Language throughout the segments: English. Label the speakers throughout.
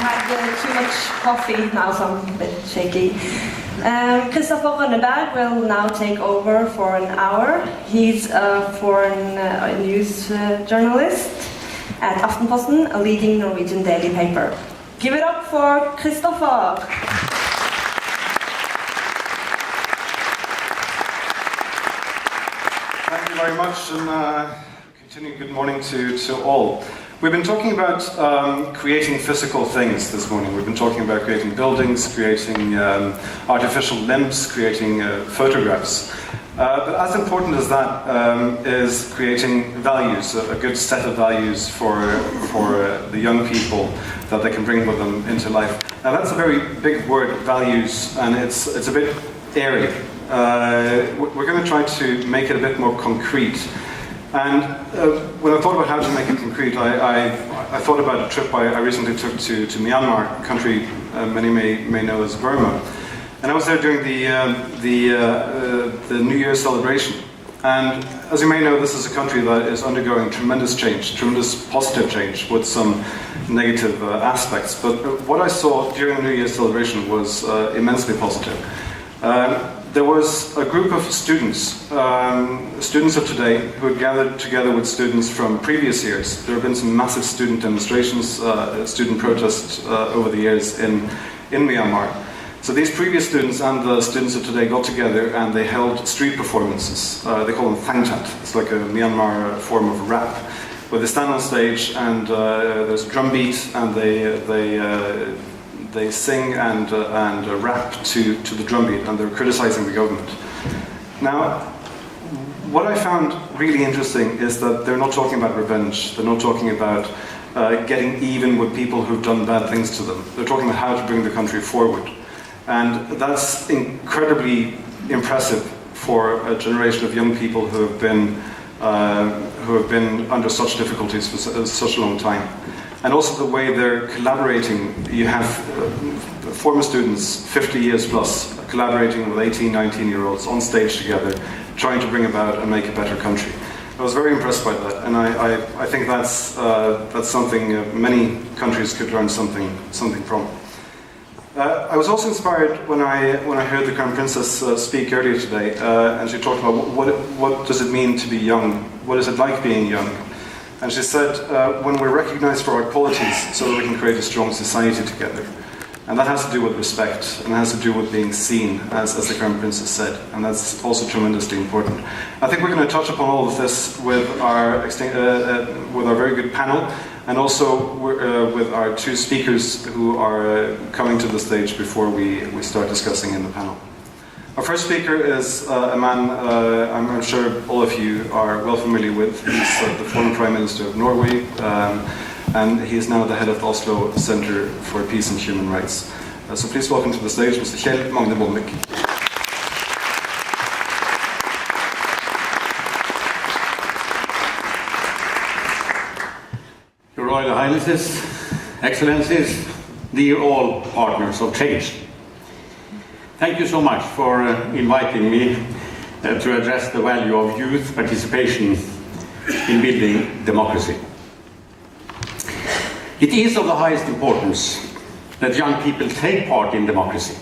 Speaker 1: had too much coffee now, so I'm a bit shaky. Kristoffer Rønneberg will now take over for an hour. He's a foreign news journalist at Aftenposten, a leading Norwegian daily paper. Give it up for Kristoffer!
Speaker 2: Thank you very much, and continuing good morning to all. We've been talking about creating physical things this morning. We've been talking about creating buildings, creating artificial limbs, creating photographs. But as important as that is creating values, a good set of values for the young people that they can bring with them into life. Now that's a very big word, values, and it's a bit airy. We're going to try to make it a bit more concrete. And when I thought about how to make it concrete, I thought about a trip I recently took to Myanmar, a country many may know as Burma. And I was there during the New Year celebration. And as you may know, this is a country that is undergoing tremendous change, tremendous positive change with some negative aspects. But what I saw during the New Year celebration was immensely positive. There was a group of students, students of today, who had gathered together with students from previous years. There have been some massive student demonstrations, student protests over the years in Myanmar. So these previous students and the students of today got together and they held street performances. They call them thangchat. It's like a Myanmar form of rap, where they stand on stage and there's a drum beat and they sing and rap to the drum beat, and they're criticizing the government. Now, what I found really interesting is that they're not talking about revenge. They're not talking about getting even with people who've done bad things to them. They're talking about how to bring the country forward. And that's incredibly impressive for a generation of young people who have been under such difficulties for such a long time. And also the way they're collaborating. You have former students, 50 years plus, collaborating with 18, 19-year-olds on stage together, trying to bring about and make a better country. I was very impressed by that, and I think that's something many countries could learn something from. I was also inspired when I heard the Crown Princess speak earlier today, and she talked about what does it mean to be young? What is it like being young? And she said, when we're recognized for our qualities so that we can create a strong society together. And that has to do with respect, and it has to do with being seen, as the Crown Princess said. And that's also tremendously important. I think we're going to touch upon all of this with our very good panel, and also with our two speakers who are coming to the stage before we start discussing in the panel. Our first speaker is a man I'm sure all of you are well familiar with. He's the former Prime Minister of Norway, and he is now the head of the Oslo Center for Peace and Human Rights. So please welcome to the stage Mr. Kjell, Magne, Bondevik.
Speaker 3: Your Royal Highnesses, Excellencies, dear all partners of change. Thank you so much for inviting me to address the value of youth participation in building democracy. It is of the highest importance that young people take part in democracy,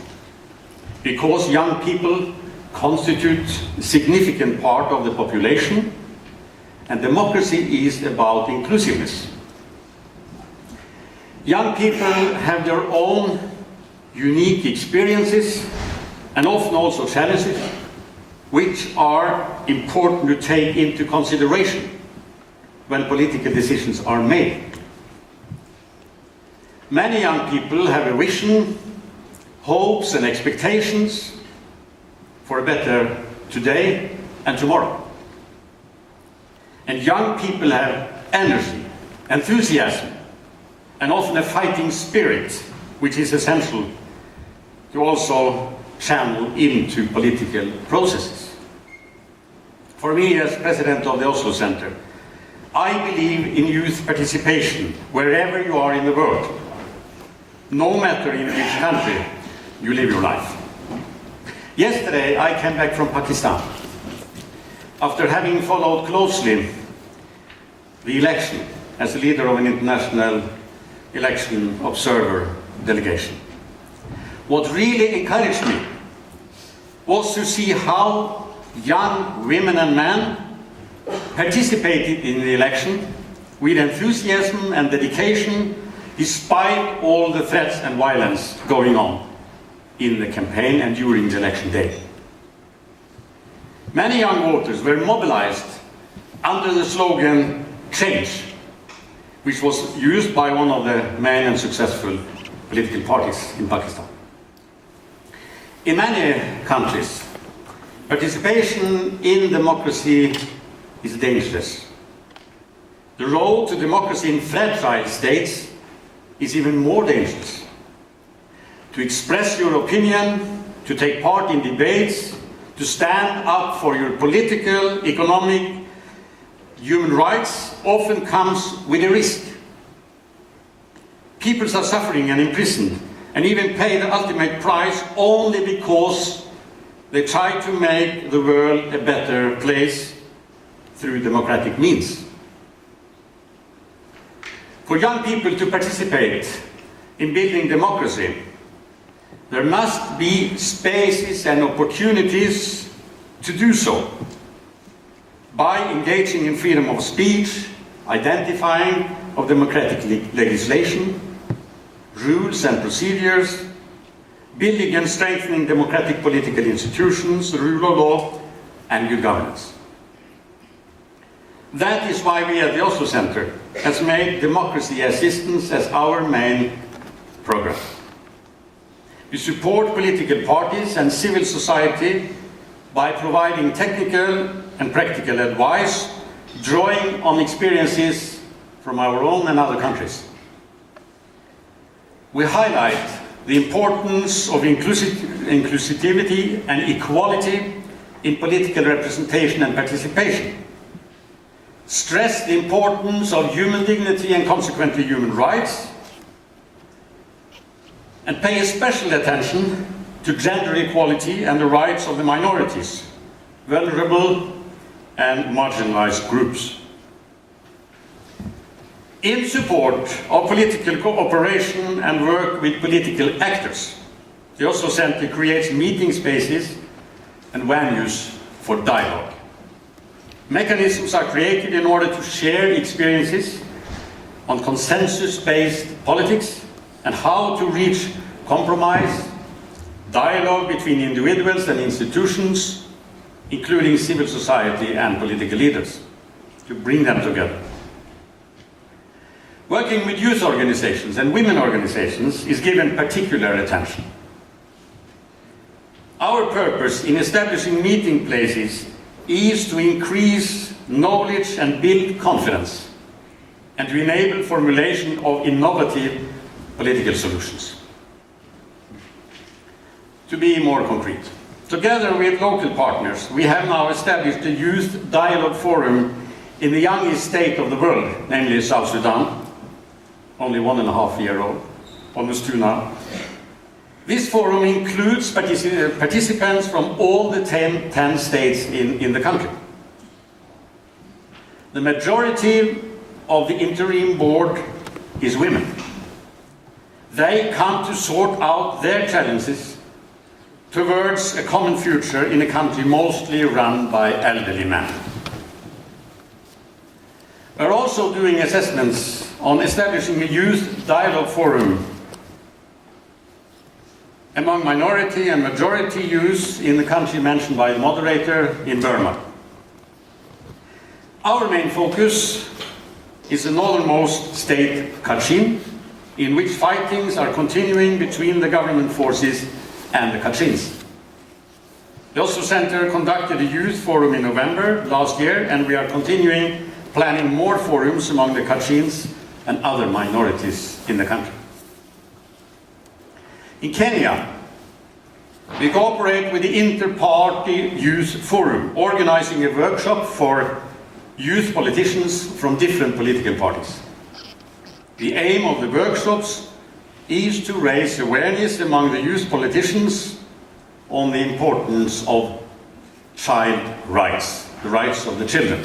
Speaker 3: because young people constitute a significant part of the population, and democracy is about inclusiveness. Young people have their own unique experiences and often also challenges, which are important to take into consideration when political decisions are made. Many young people have a vision, hopes and expectations for a better today and tomorrow. And young people have energy, enthusiasm, and often a fighting spirit, which is essential to also channel into political processes. For me, as president of the Oslo Center, I believe in youth participation wherever you are in the world, no matter in which country you live your life. Yesterday, I came back from Pakistan after having followed closely the election as the leader of an international election observer delegation. What really encouraged me was to see how young women and men participated in the election with enthusiasm and dedication, despite all the threats and violence going on in the campaign and during the election day. Many young voters were mobilized under the slogan "Change," which was used by one of the main and successful political parties in Pakistan. In many countries, participation in democracy is dangerous. The road to democracy in fragile states is even more dangerous. To express your opinion, to take part in debates, to stand up for your political, economic, human rights often comes with a risk. Peoples are suffering and imprisoned, and even pay the ultimate price only because they try to make the world a better place through democratic means. For young people to participate in building democracy, there must be spaces and opportunities to do so by engaging in freedom of speech, identifying of democratic legislation, rules and procedures, building and strengthening democratic political institutions, rule of law, and good governance. That is why we at the Oslo Center has made democracy assistance as our main program. We support political parties and civil society by providing technical and practical advice, drawing on experiences from our own and other countries. We highlight the importance of inclusivity and equality in political representation and participation, stress the importance of human dignity and consequently human rights, and pay a special attention to gender equality and the rights of the minorities, vulnerable and marginalized groups. In support of political cooperation and work with political actors, the Oslo Center creates meeting spaces and venues for dialogue. Mechanisms are created in order to share experiences on consensus-based politics and how to reach compromise, dialogue between individuals and institutions, including civil society and political leaders, to bring them together. Working with youth organizations and women organizations is given particular attention. Our purpose in establishing meeting places is to increase knowledge and build confidence, and to enable formulation of innovative political solutions. To be more concrete, together with local partners, we have now established a youth dialogue forum in the youngest state of the world, namely South Sudan, only 1.5 years old, almost 2 now. This forum includes participants from all the 10 states in the country. The majority of the interim board is women. They come to sort out their challenges towards a common future in a country mostly run by elderly men. We're also doing assessments on establishing a youth dialogue forum among minority and majority youths in the country mentioned by the moderator in Burma. Our main focus is the northernmost state, Kachin, in which fightings are continuing between the government forces and the Kachins. The Oslo Center conducted a youth forum in November last year, and we are continuing planning more forums among the Kachins and other minorities in the country. In Kenya, we cooperate with the Inter-Party Youth Forum, organizing a workshop for youth politicians from different political parties. The aim of the workshops is to raise awareness among the youth politicians on the importance of child rights, the rights of the children.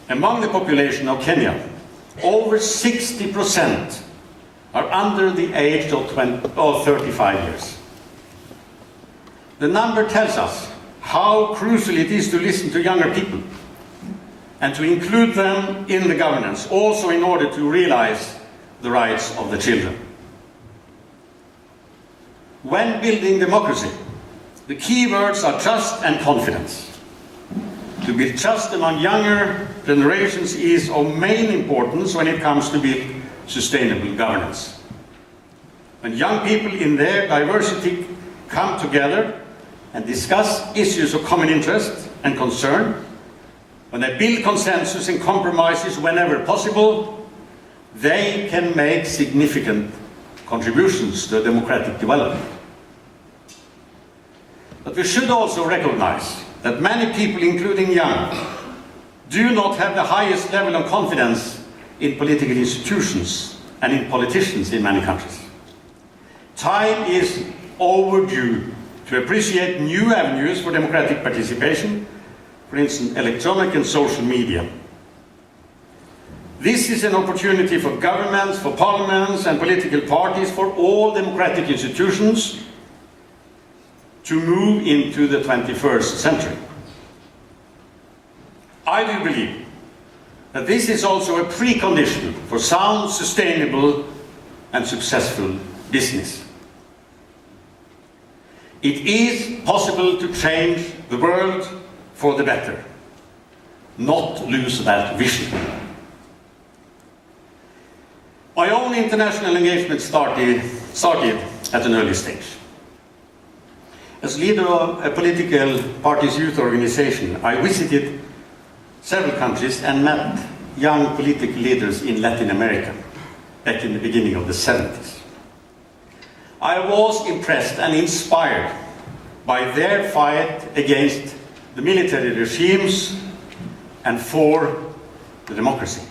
Speaker 3: Among the population of Kenya, over 60% are under the age of 35 years. The number tells us how crucial it is to listen to younger people and to include them in the governance, also in order to realize the rights of the children. When building democracy, the key words are trust and confidence. To build trust among younger generations is of main importance when it comes to build sustainable governance. When young people in their diversity come together and discuss issues of common interest and concern, when they build consensus and compromises whenever possible, they can make significant contributions to democratic development. But we should also recognize that many people, including young, do not have the highest level of confidence in political institutions and in politicians in many countries. Time is overdue to appreciate new avenues for democratic participation, for instance, electronic and social media. This is an opportunity for governments, for parliaments and political parties, for all democratic institutions to move into the 21st century. I do believe that this is also a precondition for sound, sustainable and successful business. It is possible to change the world for the better, not lose that vision. My own international engagement started at an early stage. As leader of a political party's youth organization, I visited several countries and met young political leaders in Latin America back in the beginning of the 70s. I was impressed and inspired by their fight against the military regimes and for the democracy.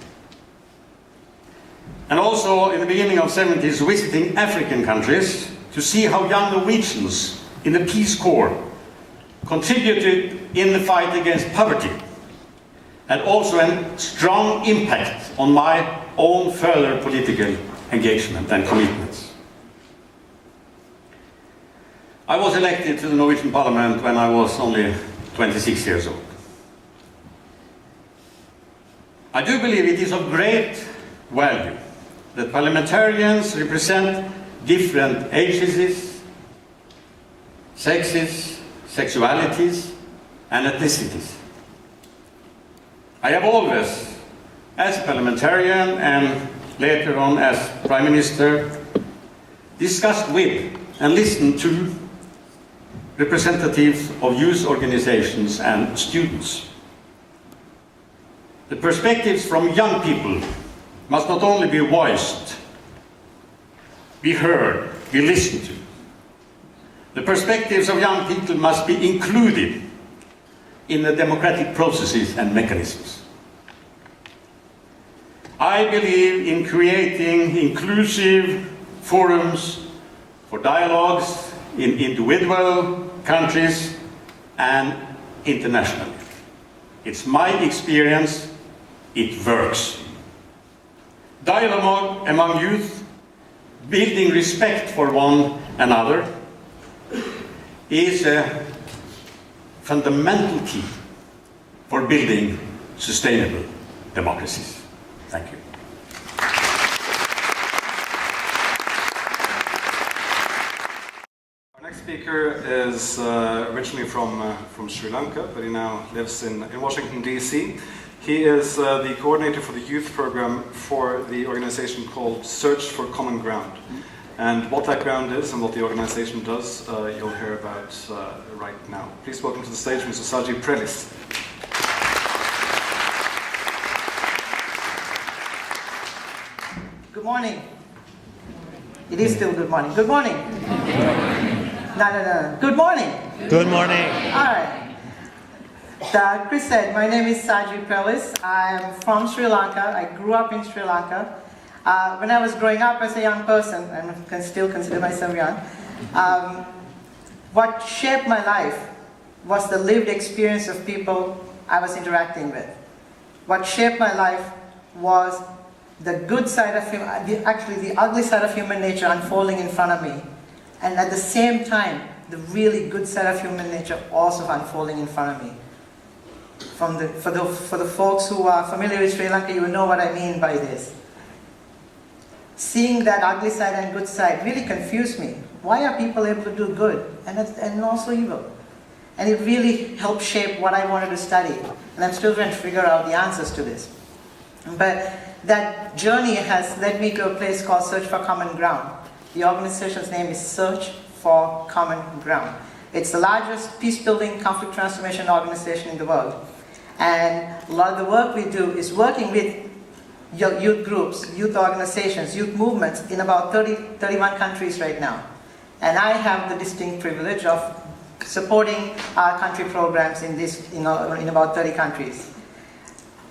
Speaker 3: And also in the beginning of the 70s, visiting African countries to see how young Norwegians in the Peace Corps contributed in the fight against poverty, and also a strong impact on my own further political engagement and commitments. I was elected to the Norwegian Parliament when I was only 26 years old. I do believe it is of great value that parliamentarians represent different ages, sexes, sexualities, and ethnicities. I have always, as a parliamentarian and later on as Prime Minister, discussed with and listened to representatives of youth organizations and students. The perspectives from young people must not only be voiced, be heard, be listened to. The perspectives of young people must be included in the democratic processes and mechanisms. I believe in creating inclusive forums for dialogues in individual countries and internationally. It's my experience, it works. Dialogue among youth, building respect for one another, is a fundamental key for building sustainable democracies. Thank you.
Speaker 2: Our next speaker is originally from Sri Lanka, but he now lives in Washington, D.C. He is the coordinator for the youth program for the organization called Search for Common Ground. And what that ground is and what the organization does, you'll hear about right now. Please welcome to the stage Mr. Saji Prelis.
Speaker 4: Good morning. It is still good morning. Good morning. No. Good morning.
Speaker 5: Good morning.
Speaker 4: All right. Chris said, my name is Saji Prelis. I am from Sri Lanka. I grew up in Sri Lanka. When I was growing up as a young person, and I can still consider myself young, what shaped my life was the lived experience of people I was interacting with. What shaped my life was the good side of actually the ugly side of human nature unfolding in front of me, and at the same time, the really good side of human nature also unfolding in front of me. For the folks who are familiar with Sri Lanka, you will know what I mean by this. Seeing that ugly side and good side really confused me. Why are people able to do good and also evil? And it really helped shape what I wanted to study. And I'm still trying to figure out the answers to this. But that journey has led me to a place called Search for Common Ground. The organization's name is Search for Common Ground. It's the largest peace-building, conflict transformation organization in the world. And a lot of the work we do is working with youth groups, youth organizations, youth movements in about 31 countries right now. And I have the distinct privilege of supporting our country programs in about 30 countries.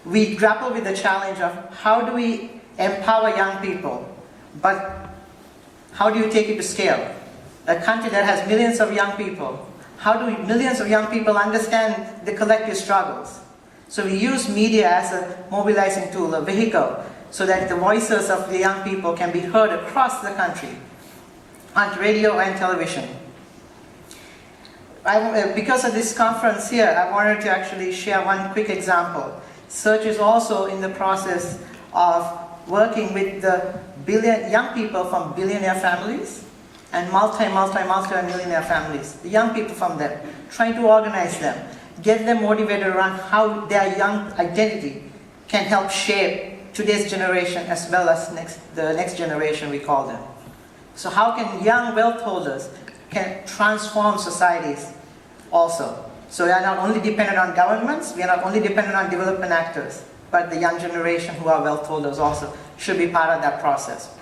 Speaker 4: We grapple with the challenge of how do we empower young people, but how do you take it to scale? A country that has millions of young people, how do millions of young people understand the collective struggles? So we use media as a mobilizing tool, a vehicle, so that the voices of the young people can be heard across the country, on radio and television. Because of this conference here, I wanted to actually share one quick example. Search is also in the process of working with the young people from billionaire families and multi-millionaire families, the young people from them, trying to organize them, get them motivated around how their young identity can help shape today's generation as well as the next generation, we call them. So how can young wealth holders can transform societies also? So we are not only dependent on governments, we are not only dependent on development actors, but the young generation who are wealth holders also should be part of that process.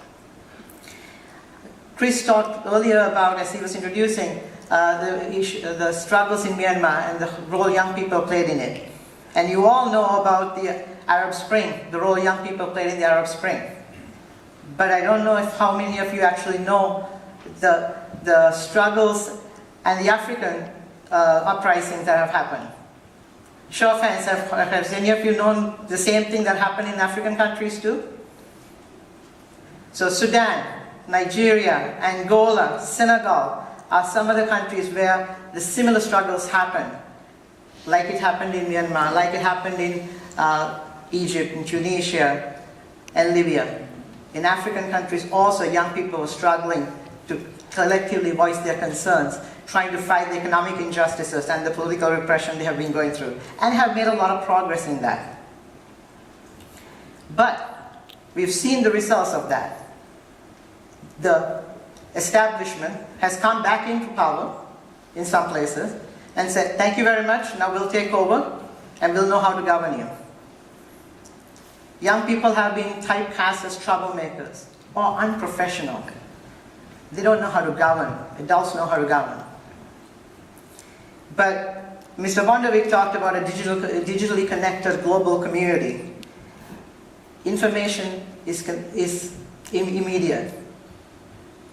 Speaker 4: Chris talked earlier about, as he was introducing, the struggles in Myanmar and the role young people played in it. And you all know about the Arab Spring, the role young people played in the Arab Spring. But I don't know how many of you actually know the struggles and the African uprisings that have happened. Show of hands, have any of you known the same thing that happened in African countries too? So Sudan, Nigeria, Angola, Senegal are some of the countries where the similar struggles happened, like it happened in Myanmar, like it happened in Egypt, in Tunisia, and Libya. In African countries also, young people were struggling to collectively voice their concerns, trying to fight the economic injustices and the political repression they have been going through, and have made a lot of progress in that. But we've seen the results of that. The establishment has come back into power in some places and said, thank you very much, now we'll take over and we'll know how to govern you. Young people have been typecast as troublemakers or unprofessional. They don't know how to govern. Adults know how to govern. But Mr. Bondevik talked about a digitally connected global community. Information is immediate.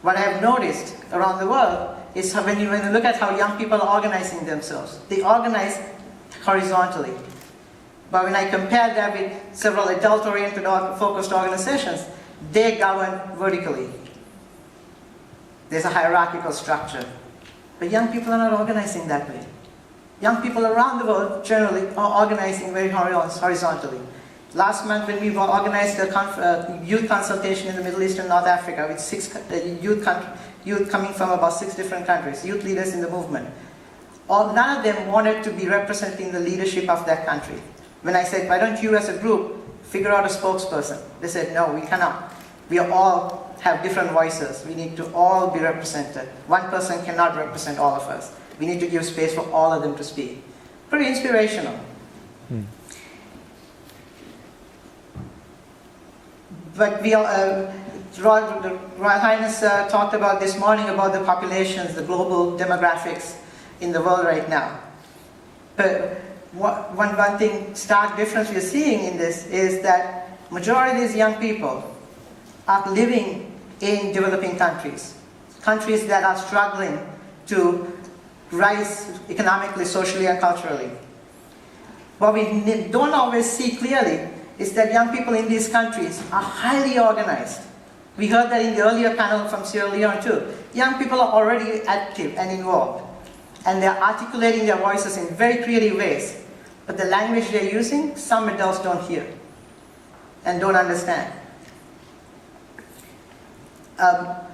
Speaker 4: What I have noticed around the world is when you look at how young people are organizing themselves, they organize horizontally. But when I compare that with several adult-oriented focused organizations, they govern vertically. There's a hierarchical structure. But young people are not organizing that way. Young people around the world generally are organizing very horizontally. Last month when we organized a youth consultation in the Middle East and North Africa with youth coming from about 6 different countries, youth leaders in the movement, none of them wanted to be representing the leadership of that country. When I said, why don't you as a group figure out a spokesperson? They said, no, we cannot. We all have different voices. We need to all be represented. One person cannot represent all of us. We need to give space for all of them to speak. Pretty inspirational. But the Royal Highness talked about this morning about the populations, the global demographics in the world right now. But one thing, stark difference we're seeing in this is that majority of these young people are living in developing countries, countries that are struggling to rise economically, socially, and culturally. What we don't always see clearly is that young people in these countries are highly organized. We heard that in the earlier panel from Sierra Leone too. Young people are already active and involved, and they're articulating their voices in very creative ways. But the language they're using, some adults don't hear and don't understand. I'll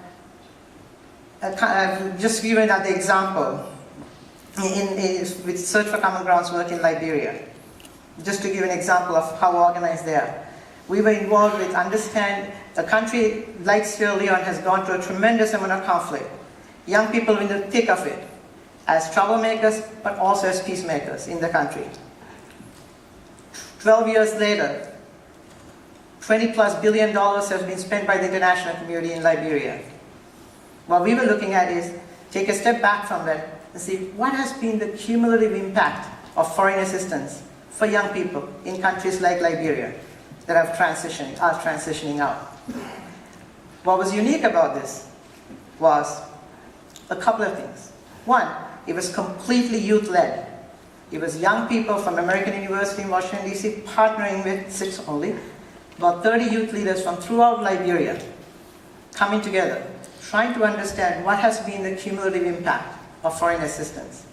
Speaker 4: just give you another example. With Search for Common Ground's work in Liberia, just to give an example of how organized they are. We were involved with understand a country like Sierra Leone has gone through a tremendous amount of conflict. Young people in the thick of it, as troublemakers, but also as peacemakers in the country. 12 years later, $20+ billion has been spent by the international community in Liberia. What we were looking at is take a step back from that and see what has been the cumulative impact of foreign assistance for young people in countries like Liberia that are transitioning out. What was unique about this was a couple of things. One, it was completely youth-led. It was young people from American University in Washington, D.C. partnering with 6 only, about 30 youth leaders from throughout Liberia coming together, trying to understand what has been the cumulative impact of foreign assistance.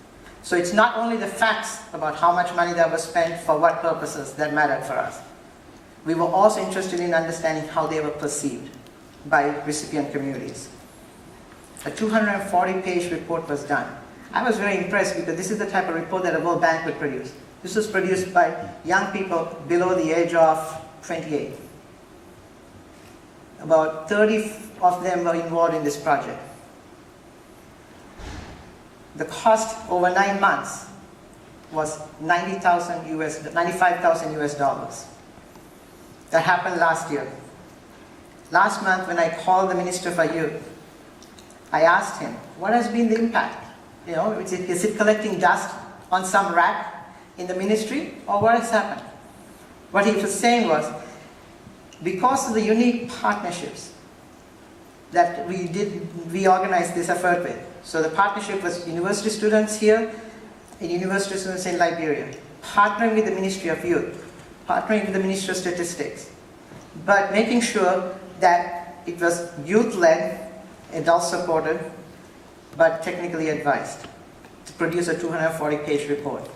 Speaker 4: So it's not only the facts about how much money that was spent for what purposes that mattered for us. We were also interested in understanding how they were perceived by recipient communities. A 240-page report was done. I was very impressed because this is the type of report that a World Bank would produce. This was produced by young people below the age of 28. About 30 of them were involved in this project. The cost over 9 months was $95,000 US. That happened last year. Last month when I called the Minister for Youth, I asked him, what has been the impact? You know, is it collecting dust on some rack in the ministry, or what has happened? What he was saying was, because of the unique partnerships that we organized this effort with. So the partnership was university students here and university students in Liberia, partnering with the Ministry of Youth, partnering with the Ministry of Statistics, but making sure that it was youth-led, adult-supported, but technically advised to produce a 240-page report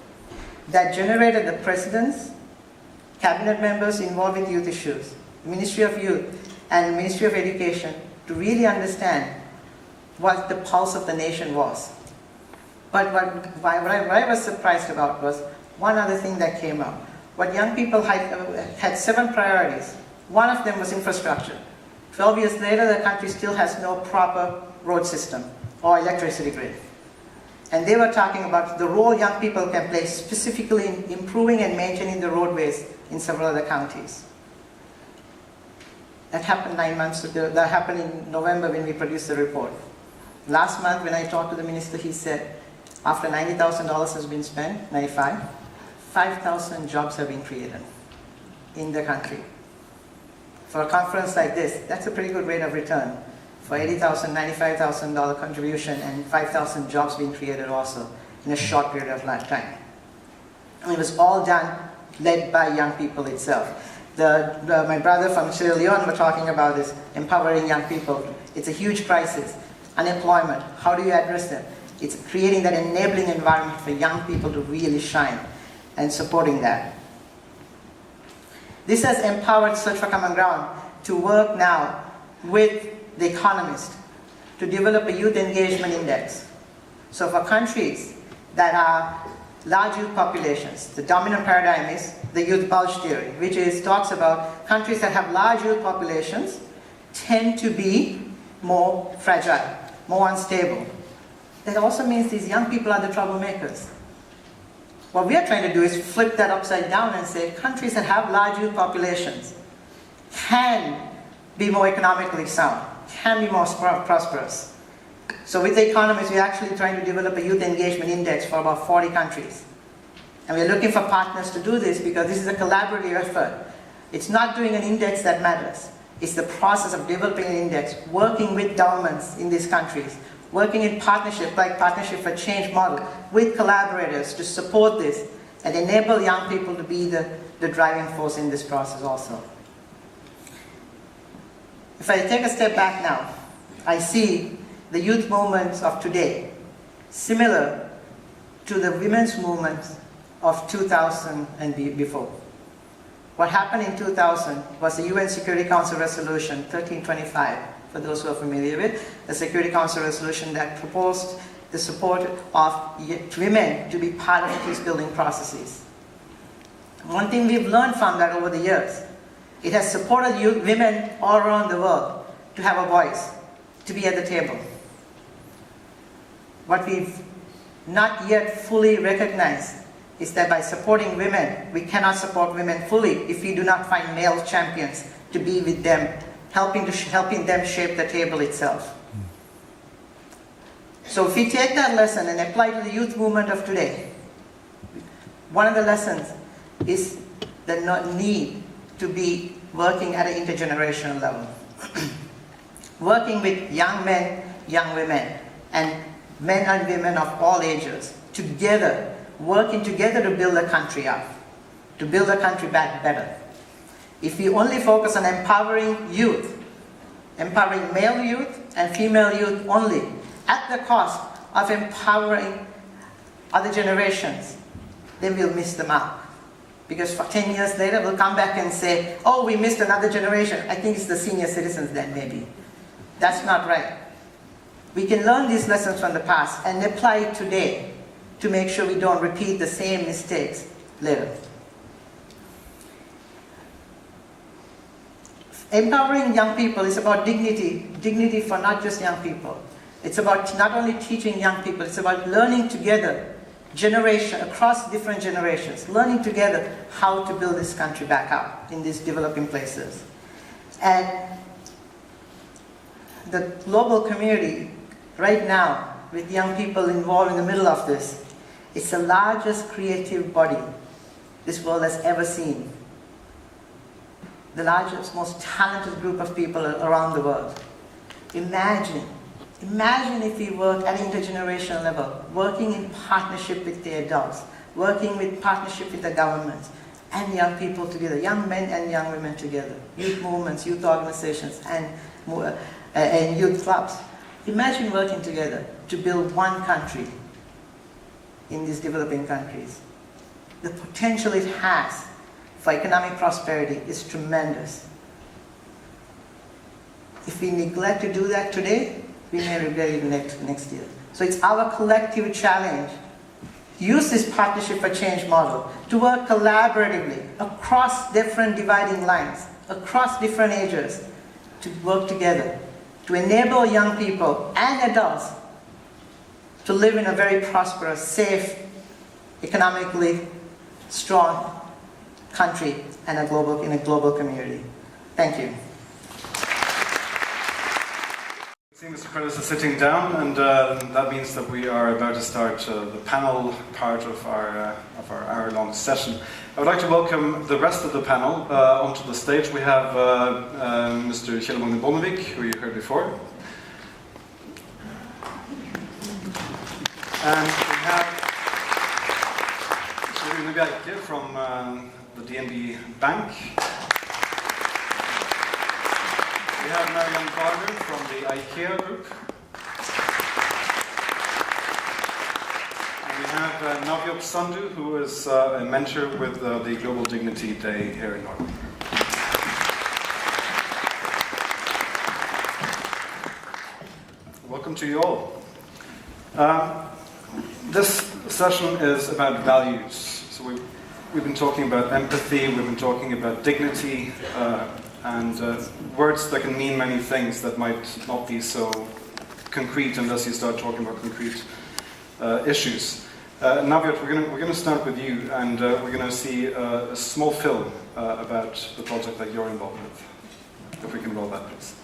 Speaker 4: that generated the presidents, cabinet members involved with youth issues, Ministry of Youth, and the Ministry of Education to really understand what the pulse of the nation was. But what I was surprised about was one other thing that came up. What young people had 7 priorities. One of them was infrastructure. 12 years later, the country still has no proper road system or electricity grid. And they were talking about the role young people can play specifically in improving and maintaining the roadways in several other counties. That happened 9 months ago. That happened in November when we produced the report. Last month when I talked to the minister, he said, after $90,000 has been spent, 5,000 jobs have been created in the country. For a conference like this, that's a pretty good rate of return. For $80,000, $95,000 contribution and 5,000 jobs being created also in a short period of time. And it was all done, led by young people itself. My brother from Sierra Leone were talking about this, empowering young people. It's a huge crisis. Unemployment, how do you address them? It's creating that enabling environment for young people to really shine and supporting that. This has empowered Search for Common Ground to work now with The Economist to develop a youth engagement index. So for countries that are large youth populations, the dominant paradigm is the youth bulge theory, which talks about countries that have large youth populations tend to be more fragile, more unstable. That also means these young people are the troublemakers. What we are trying to do is flip that upside down and say countries that have large youth populations can be more economically sound, can be more prosperous. So with The Economist, we're actually trying to develop a youth engagement index for about 40 countries. And we're looking for partners to do this because this is a collaborative effort. It's not doing an index that matters. It's the process of developing an index, working with governments in these countries, working in partnership, like Partnership for Change model, with collaborators to support this and enable young people to be the the driving force in this process also. If I take a step back now, I see the youth movements of today similar to the women's movements of 2000 and before. What happened in 2000 was the UN Security Council Resolution 1325, for those who are familiar with, the Security Council resolution that proposed the support of women to be part of peace-building processes. One thing we've learned from that over the years, it has supported women all around the world to have a voice, to be at the table. What we've not yet fully recognized is that by supporting women, we cannot support women fully if we do not find male champions to be with them, helping them shape the table itself. So if we take that lesson and apply it to the youth movement of today, one of the lessons is the need to be working at an intergenerational level. Working with young men, young women, and men and women of all ages, together, working together to build the country up, to build the country back better. If we only focus on empowering youth, empowering male youth and female youth only, at the cost of empowering other generations, then we'll miss the mark. Because for 10 years later, we'll come back and say, oh, we missed another generation. I think it's the senior citizens then, maybe. That's not right. We can learn these lessons from the past and apply it today to make sure we don't repeat the same mistakes later. Empowering young people is about dignity, dignity for not just young people. It's about not only teaching young people, it's about learning together, across different generations, learning together how to build this country back up in these developing places. And the global community right now, with young people involved in the middle of this, it's the largest creative body this world has ever seen. The largest, most talented group of people around the world. Imagine if we work at intergenerational level, working in partnership with the adults, working in partnership with the governments, and young people together, young men and young women together, youth movements, youth organizations, and youth clubs. Imagine working together to build one country in these developing countries. The potential it has for economic prosperity is tremendous. If we neglect to do that today, we may regret it next year. So it's our collective challenge. Use this Partnership for Change model to work collaboratively across different dividing lines, across different ages, to work together, to enable young people and adults to live in a very prosperous, safe, economically strong country and in a global community. Thank you.
Speaker 2: I see Mr. Prelis is sitting down, and that means that we are about to start the panel part of our hour-long session. I would like to welcome the rest of the panel onto the stage. We have Mr. Kjell Bondevik, who you heard before. And we have Mr. Rune Bjerke from the DNB Bank. We have Marianne from the IKEA group. And we have Navjot Sandhu, who is a mentor with the Global Dignity Day here in Norway. Welcome to you all. This session is about values. So we've been talking about empathy, we've been talking about dignity, and words that can mean many things that might not be so concrete unless you start talking about concrete issues. Navjot, we're going to start with you, and we're going to see a small film about the project that you're involved with. If we can roll that, please.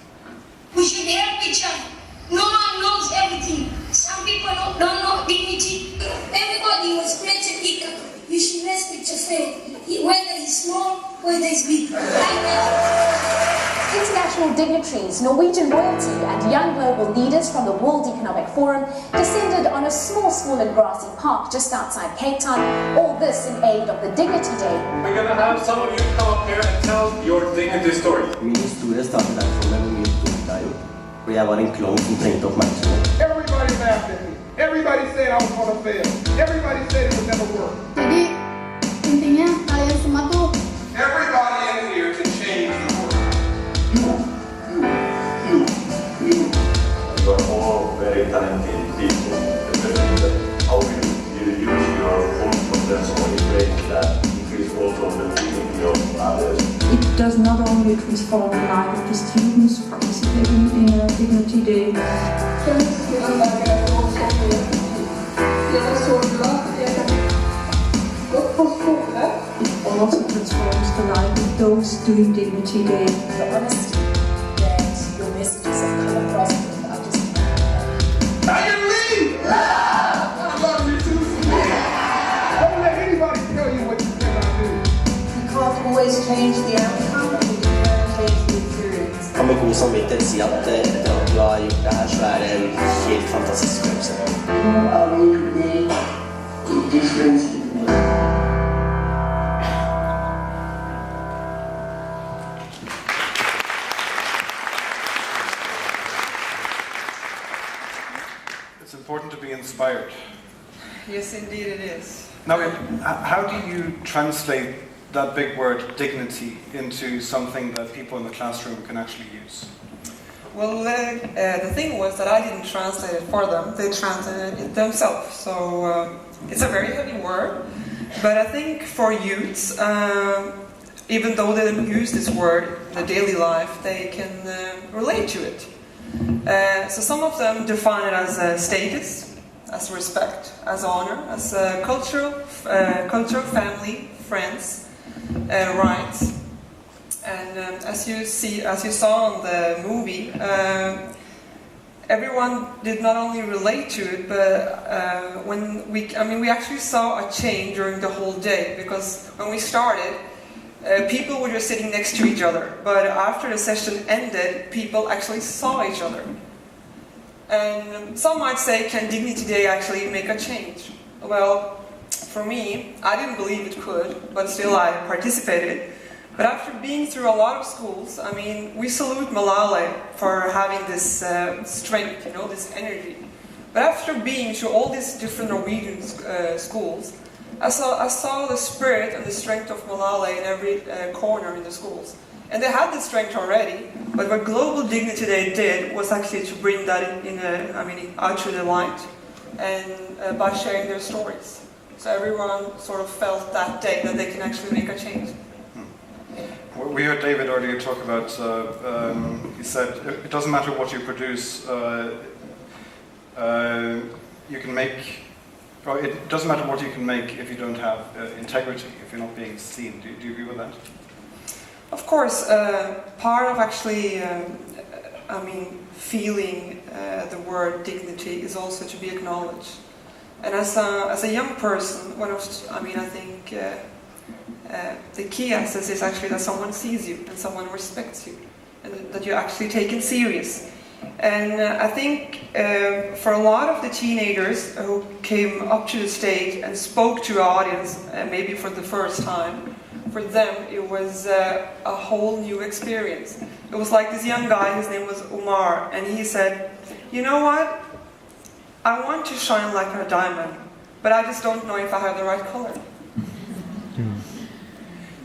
Speaker 5: We should help each other. No one knows everything. Some people don't know dignity. Everybody was created equal. You should respect your friend, whether he's small, whether he's big. International
Speaker 6: international dignitaries, Norwegian royalty and young global leaders from the World Economic Forum descended on a small school in Grassy Park just outside Cape Town, all this in aid of the Dignity Day.
Speaker 7: We're going to have some of you come up here and tell your dignity story.
Speaker 8: Min historie startet derfor med hvor mye dumt jeg gjorde. For jeg var en klovn som trengte oppmerksomhet.
Speaker 9: Everybody laughed at me. Everybody said I was going to fail. Everybody said it would never work.
Speaker 5: Jadi, intinya kalian semua tuh
Speaker 9: Everybody in here can change the world.
Speaker 10: You are all very talented people. How will you use your own potential in ways that increase also the dignity of others?
Speaker 11: It does not only transform the life of the students participating in a Dignity Day. It also transforms the life of those doing Dignity Day.
Speaker 6: The honesty that your messages have come across with, I just...
Speaker 9: I can leave! I love you too. Don't let anybody tell you what you cannot do.
Speaker 4: You can't always change the outcome, but you can change the experience.
Speaker 8: Jeg kan med god samvittighet si at etter at du har gjort det her, så er det en helt fantastisk følelse.
Speaker 2: It's important to be inspired.
Speaker 12: Yes, indeed it is.
Speaker 2: Now, how do you translate that big word dignity into something that people in the classroom can actually use?
Speaker 12: Well, the thing was that I didn't translate it for them. They translated it themselves. So it's a very heavy word. But I think for youths, even though they don't use this word in their daily life, they can relate to it. So some of them define it as a status, as respect, as honor, as a cultural, family, friends, rights. And as you saw on the movie, everyone did not only relate to it, but we actually saw a change during the whole day, because when we started, people were just sitting next to each other, but after the session ended, people actually saw each other. And some might say, can Dignity Day actually make a change? Well, for me, I didn't believe it could, but still I participated. But after being through a lot of schools, I mean, we salute Malala for having this strength, this energy. But after being through all these different Norwegian schools, I saw the spirit and the strength of Malala in every corner in the schools. And they had this strength already, but what Global Dignity Day did was actually to bring that out to the light, and by sharing their stories. So everyone sort of felt that day that they can actually make a change.
Speaker 2: We heard David earlier talk about, he said, it doesn't matter what you produce, you can make, it doesn't matter what you can make if you don't have integrity, if you're not being seen. Do you agree with that?
Speaker 12: Of course, part of actually, feeling the word dignity is also to be acknowledged. And as a young person, the key essence is actually that someone sees you and someone respects you, and that you're actually taken serious. And I think for a lot of the teenagers who came up to the stage and spoke to our audience, maybe for the first time, for them it was a whole new experience. It was like this young guy, his name was Umar, and he said, you know what? I want to shine like a diamond, but I just don't know if I have the right color.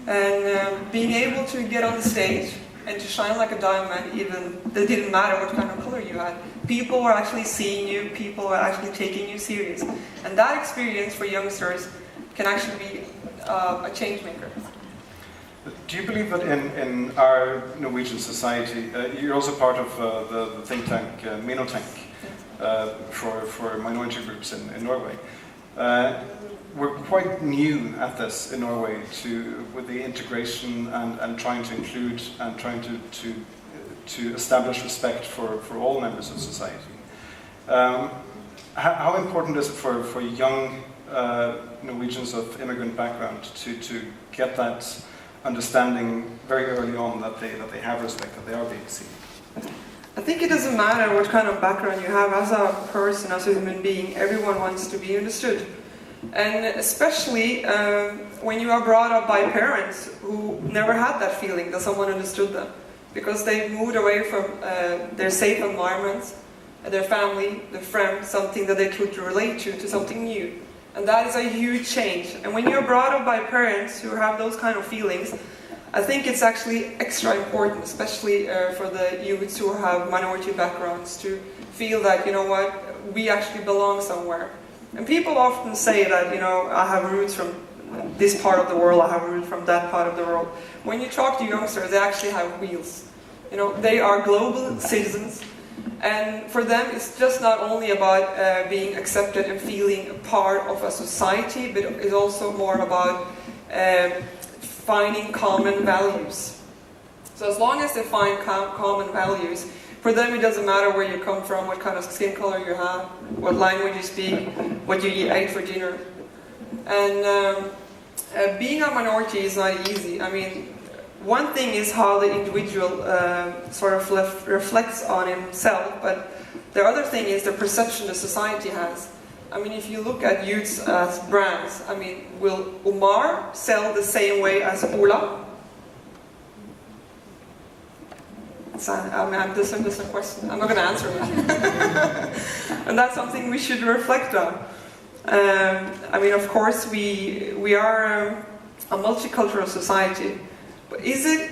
Speaker 12: And being able to get on the stage and to shine like a diamond, even it didn't matter what kind of color you had. People were actually seeing you, people were actually taking you serious. And that experience for youngsters can actually be a change maker.
Speaker 2: Do you believe that in our Norwegian society, you're also part of the think tank Minotenk for minority groups in Norway. We're quite new at this in Norway with the integration and trying to include and trying to establish respect for all members of society. How important is it for young Norwegians of immigrant background to get that understanding very early on that they have respect, that they are being seen?
Speaker 12: I think it doesn't matter what kind of background you have as a person, as a human being. Everyone wants to be understood. And especially when you are brought up by parents who never had that feeling that someone understood them. Because they moved away from their safe environments, their family, their friends, something that they could relate to something new. And that is a huge change. And when you're brought up by parents who have those kind of feelings, I think it's actually extra important, especially for the youths who have minority backgrounds, to feel that, you know what, we actually belong somewhere. And people often say that, you know, I have roots from this part of the world, I have roots from that part of the world. When you talk to youngsters, they actually have wheels. You know, they are global citizens. And for them, it's just not only about being accepted and feeling a part of a society, but it's also more about finding common values. So as long as they find common values, for them it doesn't matter where you come from, what kind of skin color you have, what language you speak, what you ate for dinner. And being a minority is not easy. I mean, one thing is how the individual sort of reflects on himself, but the other thing is the perception the society has. I mean, if you look at youths as brands, I mean, will Omar sell the same way as Ola? This is a question. I'm not going to answer that. And that's something we should reflect on. I mean, of course, we are a multicultural society. But is it?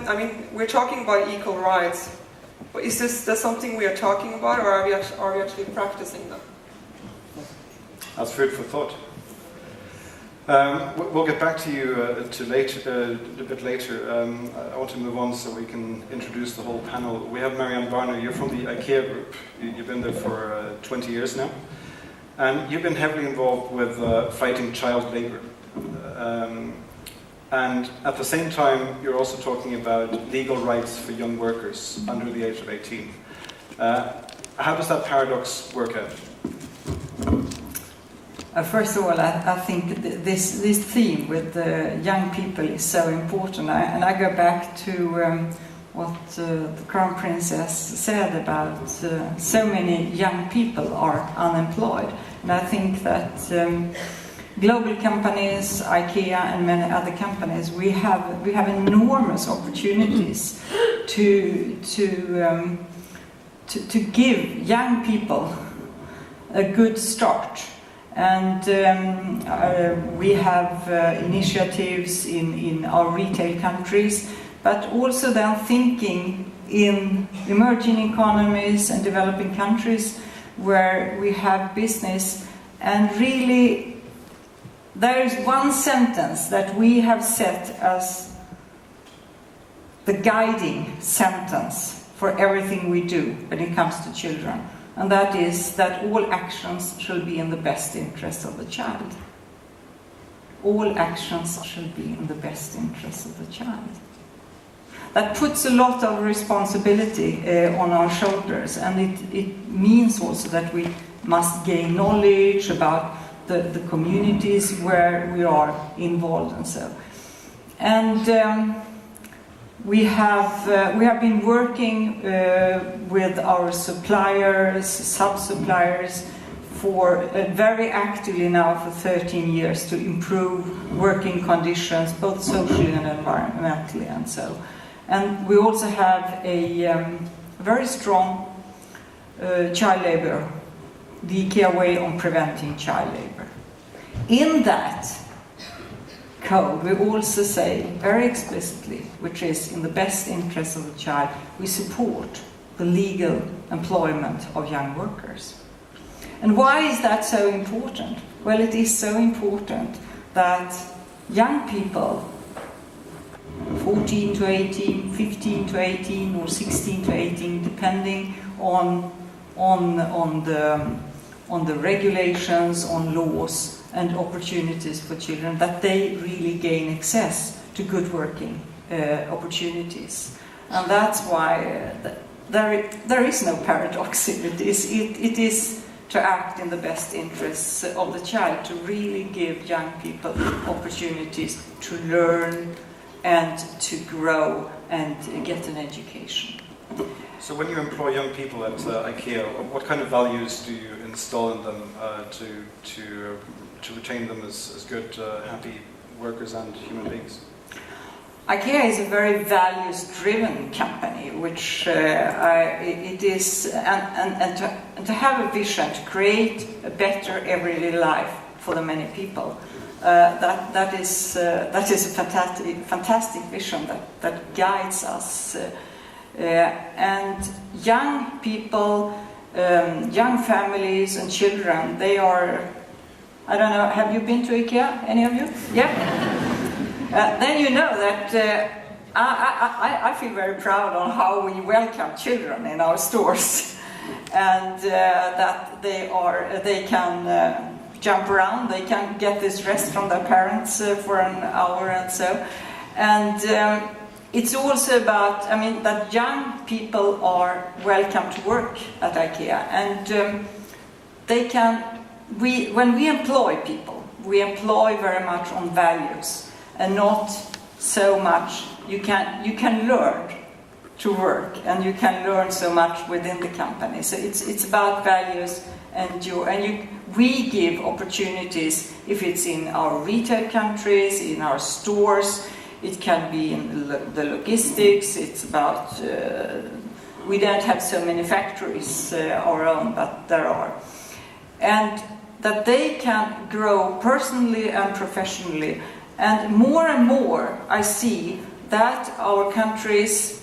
Speaker 12: I mean, we're talking about equal rights. But is this something we are talking about, or are we actually practicing them?
Speaker 2: That's food for thought. We'll get back to you a bit later. I want to move on so we can introduce the whole panel. We have Marianne. You're from the IKEA group. You've been there for 20 years now. And you've been heavily involved with fighting child labor. And at the same time, you're also talking about legal rights for young workers under the age of 18. How does that paradox work out?
Speaker 13: First of all, I think this theme with the young people is so important. And I go back to what the Crown Princess said about so many young people are unemployed. And I think that global companies, IKEA and many other companies, we have enormous opportunities to give young people a good start. And we have initiatives in our retail countries, but also then thinking in emerging economies and developing countries where we have business. And really, there is one sentence that we have set as the guiding sentence for everything we do when it comes to children. And that is that all actions shall be in the best interest of the child. All actions shall be in the best interest of the child. That puts a lot of responsibility on our shoulders, and it means also that we must gain knowledge about the communities where we are involved and so. And we have been working with our suppliers, sub-suppliers, for very actively now for 13 years to improve working conditions, both socially and environmentally, and so. And we also have a very strong child labour, the IKEA way on preventing child labour. In that code, we also say very explicitly, which is in the best interest of the child, we support the legal employment of young workers. And why is that so important? Well, it is so important that young people, 14 to 18, 15 to 18, or 16 to 18, depending on the regulations, on laws, and opportunities for children, that they really gain access to good working opportunities. And that's why there is no paradox in it. It is to act in the best interests of the child, to really give young people opportunities to learn and to grow and get an education.
Speaker 2: So when you employ young people at IKEA, what kind of values do you install in them to retain them as good, happy workers and human beings?
Speaker 13: IKEA is a very values-driven company, which it is, and to have a vision to create a better everyday life for the many people. That is a fantastic vision that guides us. And young people, young families and children, they are, I don't know, have you been to IKEA, any of you? Yeah? Then you know that I feel very proud on how we welcome children in our stores, and that they can jump around, they can get this rest from their parents for an hour and so. And it's also about, I mean, that young people are welcome to work at IKEA, and they can, when we employ people, we employ very much on values, and not so much, you can learn to work, and you can learn so much within the company. So it's about values, and we give opportunities, if it's in our retail countries, in our stores, it can be in the logistics, it's about, we don't have so many factories our own, but there are. And that they can grow personally and professionally. And more I see that our countries,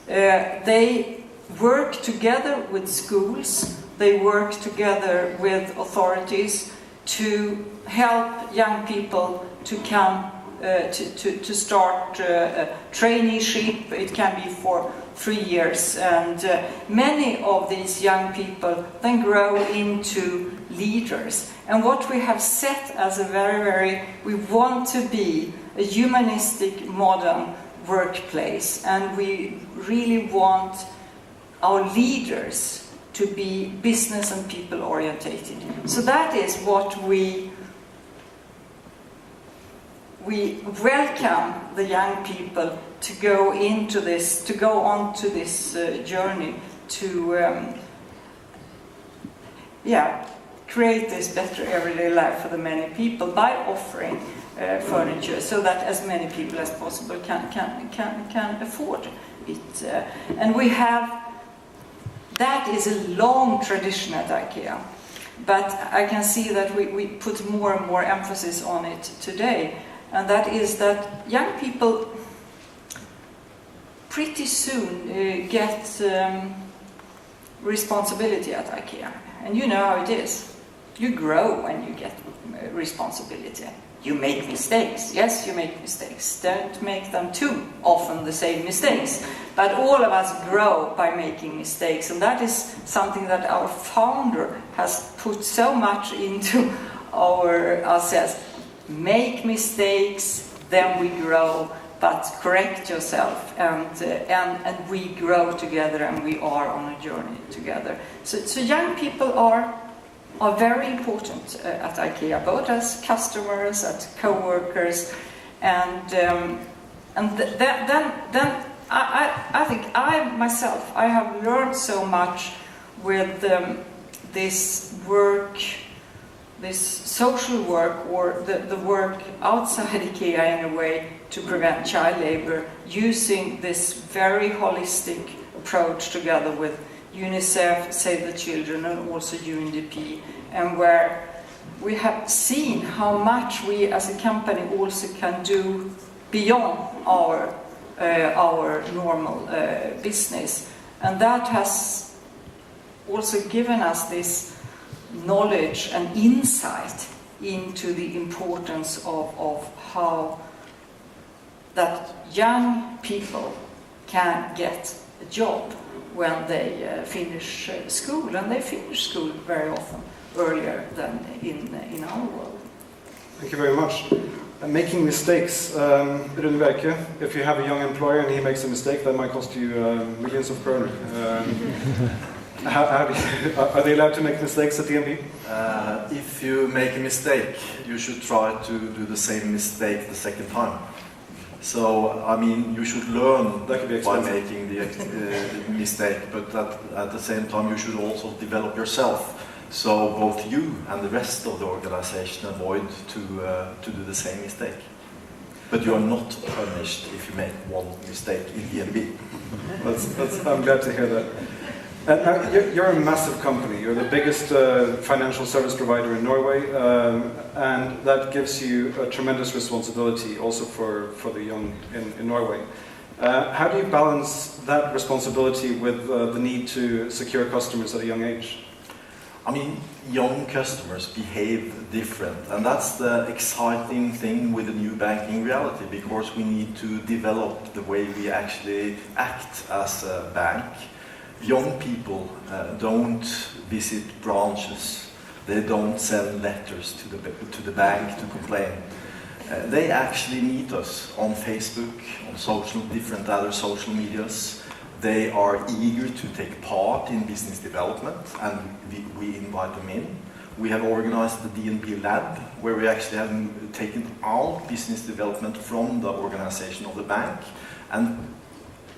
Speaker 13: they work together with schools, they work together with authorities to help young people to come to start a traineeship. It can be for 3 years, and many of these young people then grow into leaders. And what we have set as a we want to be a humanistic, modern workplace, and we really want our leaders to be business and people orientated. So that is what we welcome the young people to go into this, to go on to this journey to create this better everyday life for the many people by offering furniture, so that as many people as possible can afford it. And we have, that is a long tradition at IKEA, but I can see that we put more and more emphasis on it today, and that is that young people pretty soon get responsibility at IKEA. And you know how it is. You grow when you get responsibility. You make mistakes. Yes, you make mistakes. Don't make them too often the same mistakes. But all of us grow by making mistakes. And that is something that our founder has put so much into ourselves. Make mistakes, then we grow, but correct yourself, and we grow together, and we are on a journey together. So young people are very important at IKEA, both as customers, as co-workers, and then I think I myself, I have learned so much with this work, this social work, or the work outside IKEA in a way to prevent child labor, using this very holistic approach together with UNICEF, Save the Children, and also UNDP, and where we have seen how much we as a company also can do beyond our normal business. And that has also given us this knowledge and insight into the importance of how that young people can get a job when they finish school, and they finish school very often earlier than in our world.
Speaker 2: Thank you very much. Making mistakes, Rune Bjerke, if you have a young employer and he makes a mistake, that might cost you millions of kroner. Are they allowed to make mistakes at DNB?
Speaker 14: If you make a mistake, you should try to do the same mistake the second time. So, I mean, you should learn by making the mistake, but at the same time you should also develop yourself. So both you and the rest of the organization avoid to do the same mistake. But you are not punished if you make one mistake in DNB.
Speaker 2: I'm glad to hear that. Now, you're a massive company. You're the biggest financial service provider in Norway, and that gives you a tremendous responsibility also for the young in Norway. How do you balance that responsibility with the need to secure customers at a young age?
Speaker 14: I mean, young customers behave different, and that's the exciting thing with the new banking reality, because we need to develop the way we actually act as a bank. Young people don't visit branches. They don't send letters to the bank to complain. They actually meet us on Facebook, on different other social medias. They are eager to take part in business development, and we invite them in. We have organized the DNB Lab, where we actually have taken out business development from the organization of the bank and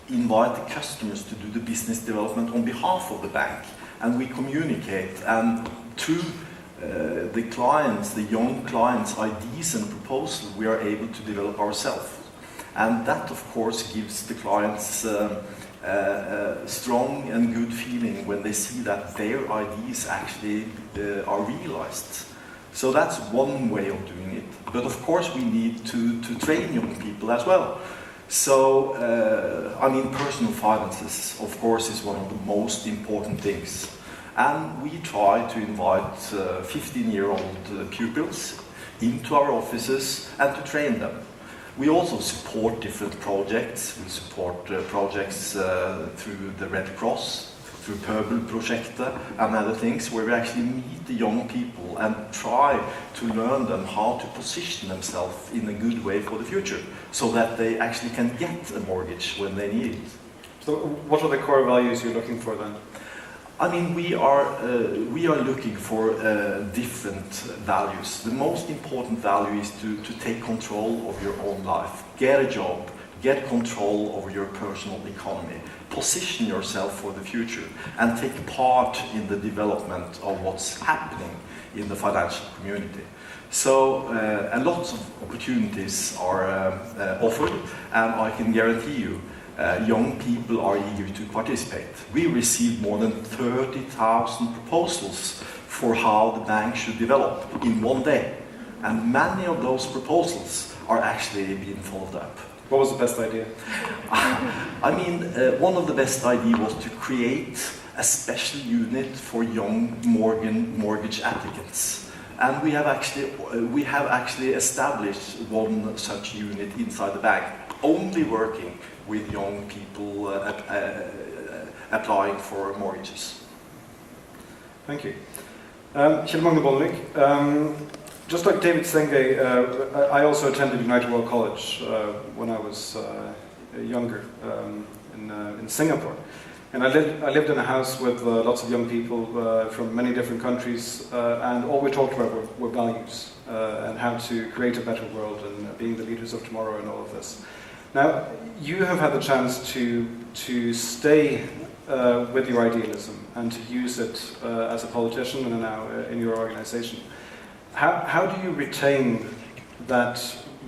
Speaker 14: invite the customers to do the business development on behalf of the bank. And we communicate, and through the clients, the young clients' ideas and proposals, we are able to develop ourselves. And that, of course, gives the clients strong and good feeling when they see that their ideas actually are realized. So that's one way of doing it. But of course we need to train young people as well. So, I mean, personal finances, of course, is one of the most important things. And we try to invite 15-year-old pupils into our offices and to train them. We also support different projects. We support projects through the Red Cross, through Pøbelprosjektet and other things, where we actually meet the young people and try to learn them how to position themselves in a good way for the future, so that they actually can get a mortgage when they need it.
Speaker 2: So what are the core values you're looking for then?
Speaker 14: I mean, we are looking for different values. The most important value is to take control of your own life. Get a job, get control over your personal economy, position yourself for the future, and take part in the development of what's happening in the financial community. So, lots of opportunities are offered, and I can guarantee you, young people are eager to participate. We received more than 30,000 proposals for how the bank should develop in one day. And many of those proposals are actually being followed up.
Speaker 2: What was the best idea?
Speaker 14: I mean, one of the best ideas was to create a special unit for young mortgage applicants. And we have actually established one such unit inside the bank, only working with young people applying for mortgages.
Speaker 2: Thank you. Kjell Bondevik, just like David Senge, I also attended United World College when I was younger in Singapore. And I lived in a house with lots of young people from many different countries, and all we talked about were values and how to create a better world and being the leaders of tomorrow and all of this. Now, you have had the chance to stay with your idealism and to use it as a politician and now in your organization. How do you retain that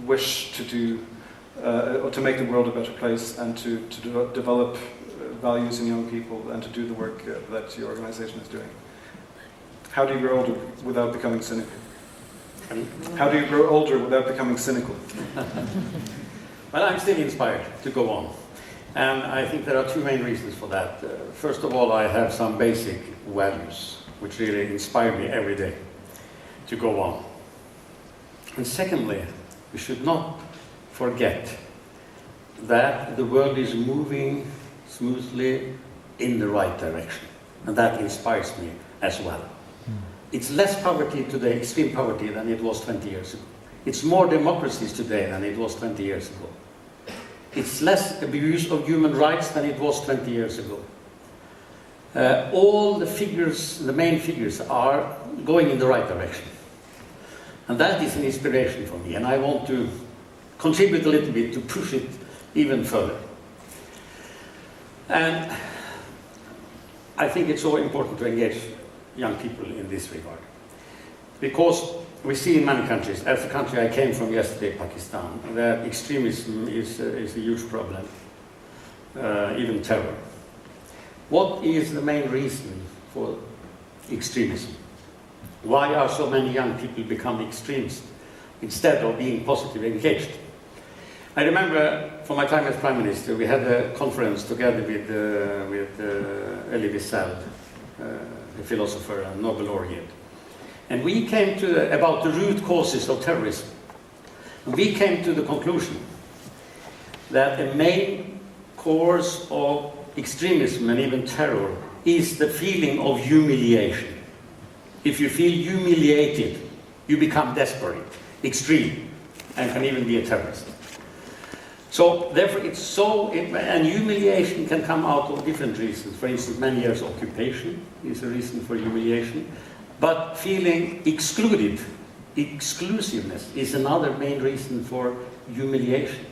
Speaker 2: wish to do, or to make the world a better place and to develop values in young people and to do the work that your organization is doing? How do you grow older without becoming cynical? How do you grow older without becoming cynical?
Speaker 3: Well, I'm still inspired to go on. And I think there are two main reasons for that. First of all, I have some basic values which really inspire me every day to go on. And secondly, we should not forget that the world is moving smoothly in the right direction. And that inspires me as well. It's less poverty today, extreme poverty, than it was 20 years ago. It's more democracies today than it was 20 years ago. It's less abuse of human rights than it was 20 years ago. all the figures, the main figures, are going in the right direction. And that is an inspiration for me, and I want to contribute a little bit to push it even further. And I think it's so important to engage young people in this regard. Because we see in many countries, as the country I came from yesterday, Pakistan, that extremism is a huge problem, even terror. What is the main reason for extremism? Why are so many young people become extremists instead of being positively engaged? I remember from my time as Prime Minister, we had a conference together with Elie Wiesel, a philosopher and Nobel laureate. And we came to about the root causes of terrorism. And we came to the conclusion that the main cause of extremism and even terror is the feeling of humiliation. If you feel humiliated, you become desperate, extreme, and can even be a terrorist. So therefore and humiliation can come out of different reasons. For instance, many years occupation is a reason for humiliation. But feeling excluded, exclusiveness, is another main reason for humiliation.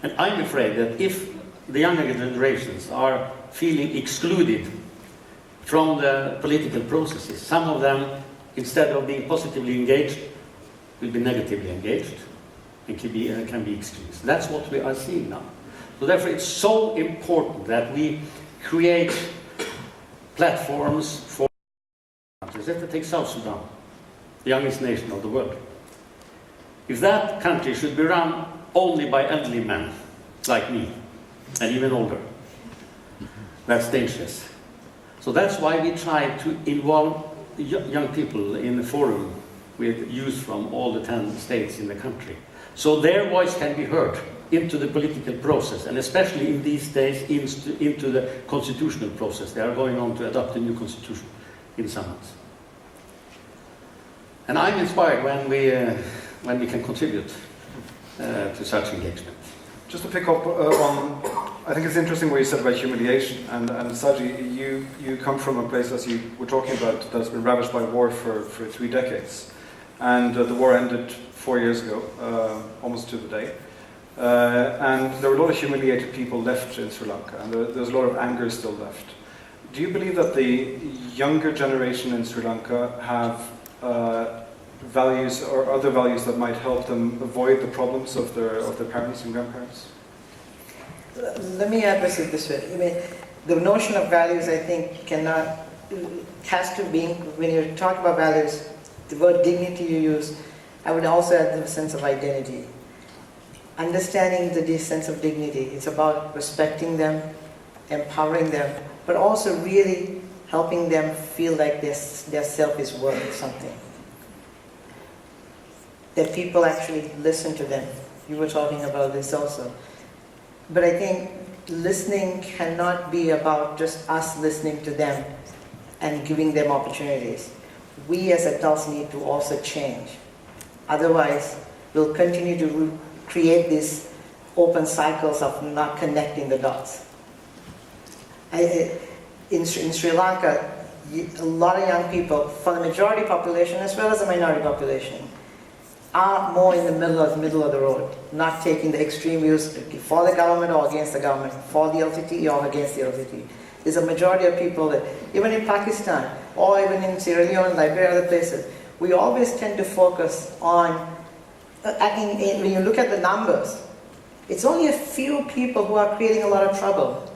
Speaker 3: And I'm afraid that if the younger generations are feeling excluded from the political processes, some of them, instead of being positively engaged, will be negatively engaged and can be extremists. That's what we are seeing now. So therefore it's so important that we create platforms for countries. Let's take South Sudan, the youngest nation of the world. If that country should be run only by elderly men, like me, and even older, that's dangerous. So that's why we try to involve young people in the forum with youth from all the 10 states in the country. So their voice can be heard into the political process, and especially in these days into the constitutional process. They are going on to adopt a new constitution in some months. And I'm inspired when we can contribute to such engagement.
Speaker 2: Just to pick up on, I think it's interesting what you said about humiliation. And Saji, you come from a place, as you were talking about, that's been ravaged by war for 3 decades. And the war ended 4 years ago, almost to the day. And there were a lot of humiliated people left in Sri Lanka, and there's a lot of anger still left. Do you believe that the younger generation in Sri Lanka have values or other values that might help them avoid the problems of their parents and grandparents?
Speaker 4: Let me address it this way. I mean, the notion of values, I think, has to be, when you talk about values, the word dignity you use, I would also add the sense of identity. Understanding the sense of dignity, it's about respecting them, empowering them, but also really helping them feel like their self is worth something. That people actually listen to them. You were talking about this also. But I think listening cannot be about just us listening to them and giving them opportunities. We as adults need to also change. Otherwise, we'll continue to create these open cycles of not connecting the dots. In Sri Lanka, a lot of young people, for the majority population as well as the minority population, are more in the middle of the road, not taking the extreme views for the government or against the government, for the LTT or against the LTT. There's a majority of people that, even in Pakistan, or even in Sierra Leone, Liberia, other places, we always tend to focus on, when you look at the numbers, it's only a few people who are creating a lot of trouble.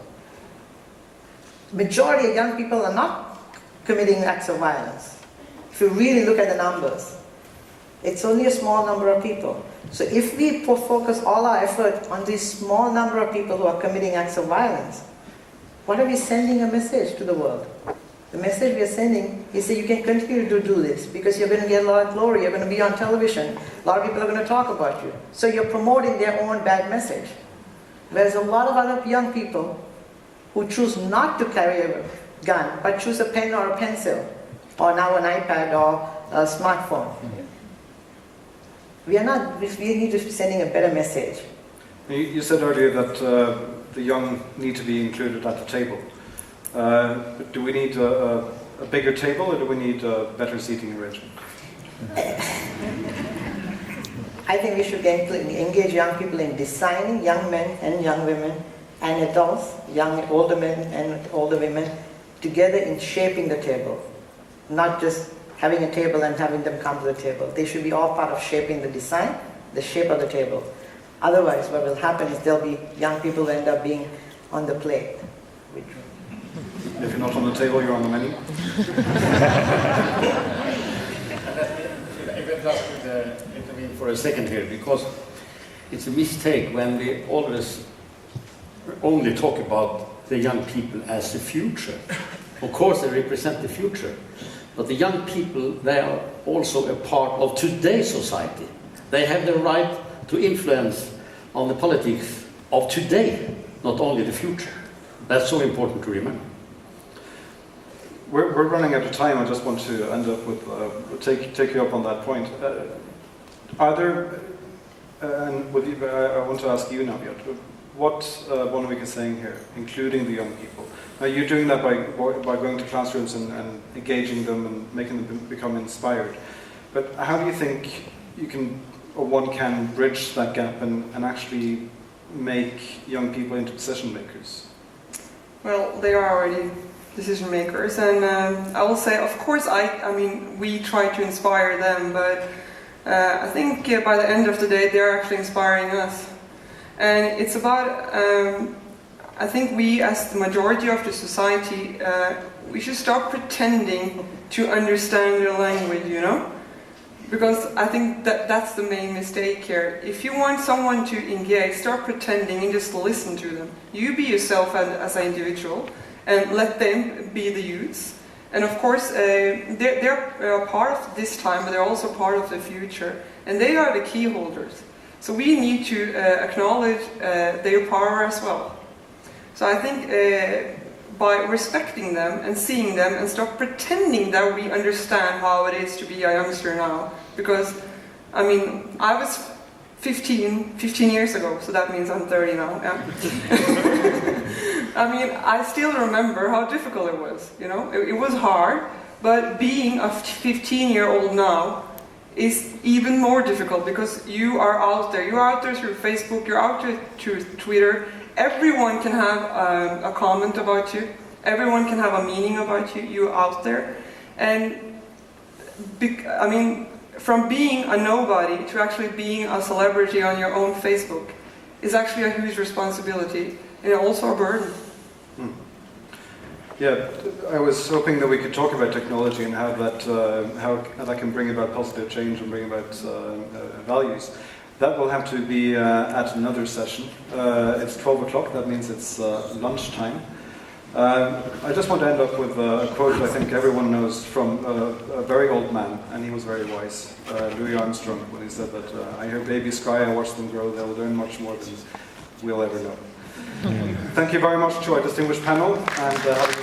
Speaker 4: Majority of young people are not committing acts of violence. If you really look at the numbers, it's only a small number of people. So if we focus all our effort on this small number of people who are committing acts of violence, what are we sending a message to the world? The message we are sending is that you can continue to do this because you're going to get a lot of glory, you're going to be on television, a lot of people are going to talk about you. So you're promoting their own bad message. Whereas a lot of other young people who choose not to carry a gun, but choose a pen or a pencil, or now an iPad or a smartphone. We need to be sending a better message.
Speaker 2: You said earlier that the young need to be included at the table. Do we need a bigger table, or do we need a better seating arrangement?
Speaker 4: I think we should engage young people in designing, young men and young women, and adults, older men and older women, together in shaping the table. Not just having a table and having them come to the table. They should be all part of shaping the design, the shape of the table. Otherwise, what will happen is there'll be young people who end up being on the plate.
Speaker 2: If you're not on the table, you're on the menu.
Speaker 3: I just intervene for a second here, because it's a mistake when we always only talk about the young people as the future. Of course, they represent the future, but the young people, they are also a part of today's society. They have the right to influence on the politics of today, not only the future. That's so important to remember.
Speaker 2: We're running out of time. I just want to end up with, take you up on that point. Are there, and with you, I want to ask you, Navjot, what Bondevik is saying here, including the young people. You're doing that by going to classrooms and engaging them and making them become inspired. But how do you think you can, or one can, bridge that gap and actually make young people into decision makers?
Speaker 12: Well, they are already decision makers, and I will say, of course, I mean, we try to inspire them, but I think by the end of the day, they're actually inspiring us. And it's about, I think we, as the majority of the society, we should stop pretending to understand their language, you know? Because I think that's the main mistake here. If you want someone to engage, start pretending and just listen to them. You be yourself as an individual, and let them be the youths. And of course, they're a part of this time, but they're also part of the future. And they are the key holders. So we need to acknowledge their power as well. So I think by respecting them and seeing them and stop pretending that we understand how it is to be a youngster now. Because, I mean, I was 15 years ago, so that means I'm 30 now. Yeah. I mean, I still remember how difficult it was, you know. It was hard, but being a 15-year-old now is even more difficult because you are out there. You're out there through Facebook, you're out there through Twitter. Everyone can have a comment about you. Everyone can have a meaning about you. You're out there. And, I mean, from being a nobody to actually being a celebrity on your own Facebook is actually a huge responsibility and also a burden.
Speaker 2: Yeah, I was hoping that we could talk about technology and how that can bring about positive change and bring about values. That will have to be at another session. It's 12 o'clock, that means it's lunchtime. I just want to end up with a quote I think everyone knows from a very old man, and he was very wise, Louis Armstrong, when he said that, I hear babies cry, I watch them grow, they'll learn much more than we'll ever know. Thank you very much to our distinguished panel, and have a